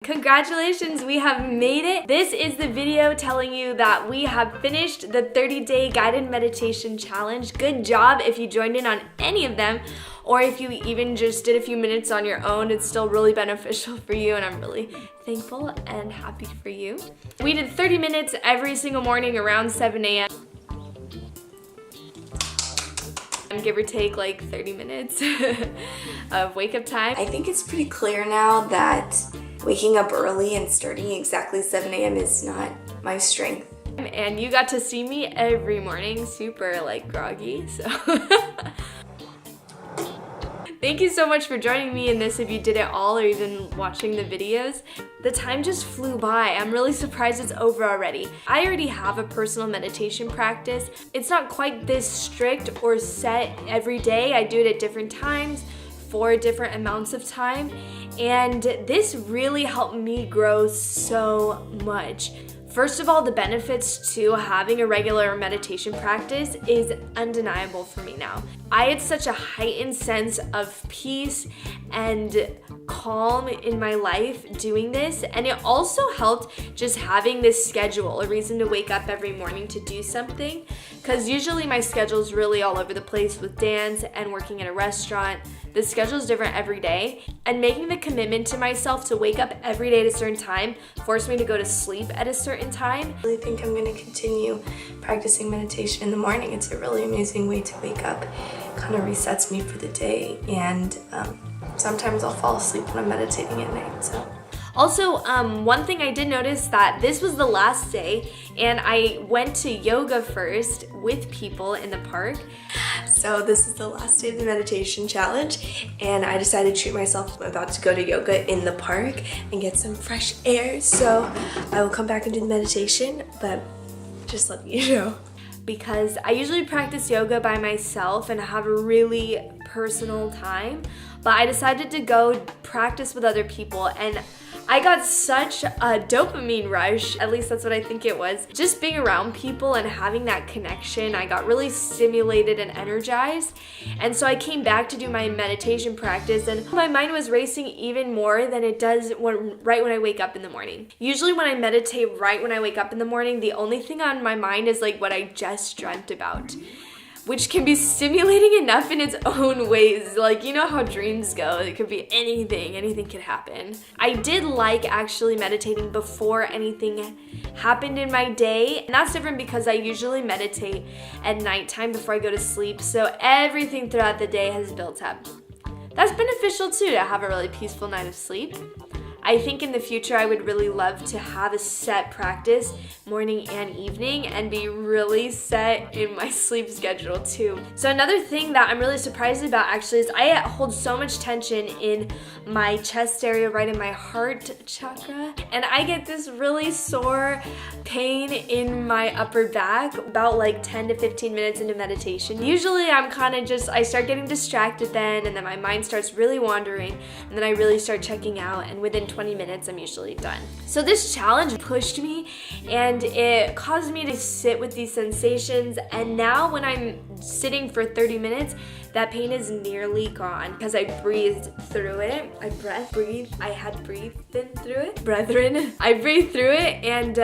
Congratulations, we have made it. This is the video telling you that we have finished the 30-day guided meditation challenge. Good job if you joined in on any of them, or if you even just did a few minutes on your own. It's still really beneficial for you, and I'm really thankful and happy for you. We did 30 minutes every single morning around 7 a.m. Give or take like 30 minutes of wake up time. I think it's pretty clear now that waking up early and starting exactly 7 a.m. is not my strength. And you got to see me every morning, super like groggy, so. Thank you so much for joining me in this if you did it all or even watching the videos. The time just flew by. I'm really surprised it's over already. I already have a personal meditation practice. It's not quite this strict or set every day. I do it at different times for different amounts of time. And this really helped me grow so much. First of all, the benefits to having a regular meditation practice is undeniable for me now. I had such a heightened sense of peace and calm in my life doing this, and it also helped just having this schedule, a reason to wake up every morning to do something, because usually my schedule is really all over the place with dance and working at a restaurant. The schedule is different every day, and making the commitment to myself to wake up every day at a certain time forced me to go to sleep at a certain time. I really think I'm going to continue practicing meditation in the morning. It's a really amazing way to wake up. It kind of resets me for the day, and sometimes I'll fall asleep when I'm meditating at night. So. Also, one thing I did notice that this was the last day, and I went to yoga first with people in the park. So this is the last day of the meditation challenge, and I decided to treat myself. I'm about to go to yoga in the park and get some fresh air. So I will come back and do the meditation, but just let you know. Because I usually practice yoga by myself and have a really personal time, but I decided to go practice with other people, and I got such a dopamine rush, at least that's what I think it was. Just being around people and having that connection, I got really stimulated and energized. And so I came back to do my meditation practice, and my mind was racing even more than it does right when I wake up in the morning. Usually when I meditate right when I wake up in the morning, the only thing on my mind is like what I just dreamt about, which can be stimulating enough in its own ways. Like, you know how dreams go, it could be anything could happen. I did like actually meditating before anything happened in my day, and that's different because I usually meditate at nighttime before I go to sleep, so everything throughout the day has built up. That's beneficial too, to have a really peaceful night of sleep. I think in the future I would really love to have a set practice morning and evening and be really set in my sleep schedule too. So another thing that I'm really surprised about actually is I hold so much tension in my chest area, right in my heart chakra, and I get this really sore pain in my upper back about like 10 to 15 minutes into meditation. Usually I'm kind of just, I start getting distracted then, and then my mind starts really wandering, and then I really start checking out, and within 20 minutes I'm usually done. So this challenge pushed me, and it caused me to sit with these sensations, and now when I'm sitting for 30 minutes, that pain is nearly gone because I breathed through it. I had breathed in through it. Brethren, I breathed through it, and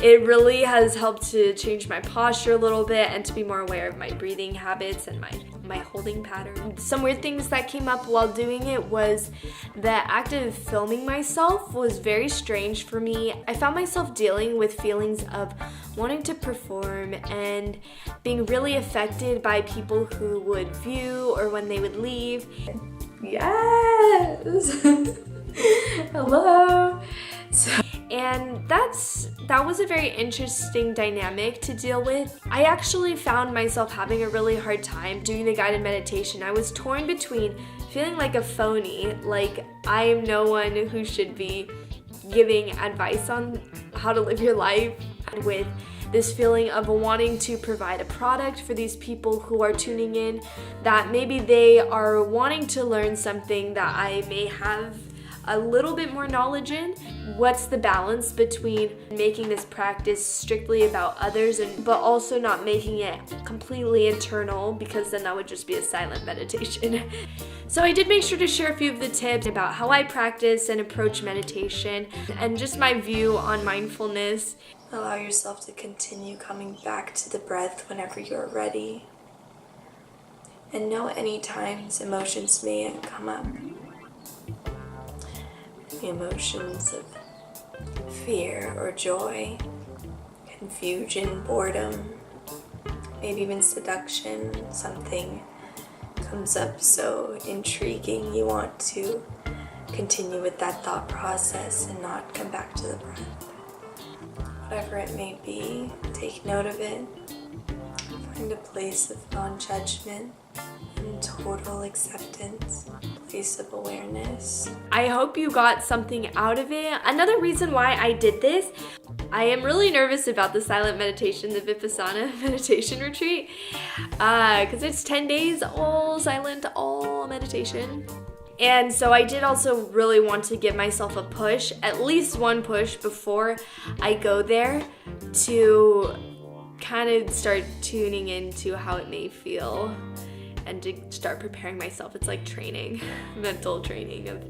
it really has helped to change my posture a little bit and to be more aware of my breathing habits and my holding pattern. Some weird things that came up while doing it was the act of filming myself was very strange for me. I found myself dealing with feelings of wanting to perform and being really affected by people who would view or when they would leave. Yes! Hello! And that was a very interesting dynamic to deal with. I actually found myself having a really hard time doing the guided meditation. I was torn between feeling like a phony, like I am no one who should be giving advice on how to live your life, with this feeling of wanting to provide a product for these people who are tuning in, that maybe they are wanting to learn something that I may have a little bit more knowledge in. what's the balance between making this practice strictly about others but also not making it completely internal, because then that would just be a silent meditation. So I did make sure to share a few of the tips about how I practice and approach meditation and just my view on mindfulness. Allow yourself to continue coming back to the breath whenever you're ready. And know any times emotions may come up. The emotions of fear or joy, confusion, boredom, maybe even seduction. Something comes up so intriguing you want to continue with that thought process and not come back to the breath. Whatever it may be, take note of it. Find a place of non-judgment and total acceptance, a place of awareness. I hope you got something out of it. Another reason why I did this, I am really nervous about the silent meditation, the Vipassana meditation retreat, because it's 10 days all silent, all meditation. And so I did also really want to give myself a push, at least one push before I go there, to kind of start tuning into how it may feel and to start preparing myself. It's like training, mental training of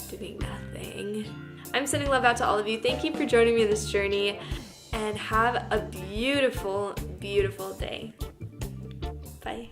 doing nothing. I'm sending love out to all of you. Thank you for joining me in this journey, and have a beautiful, beautiful day. Bye.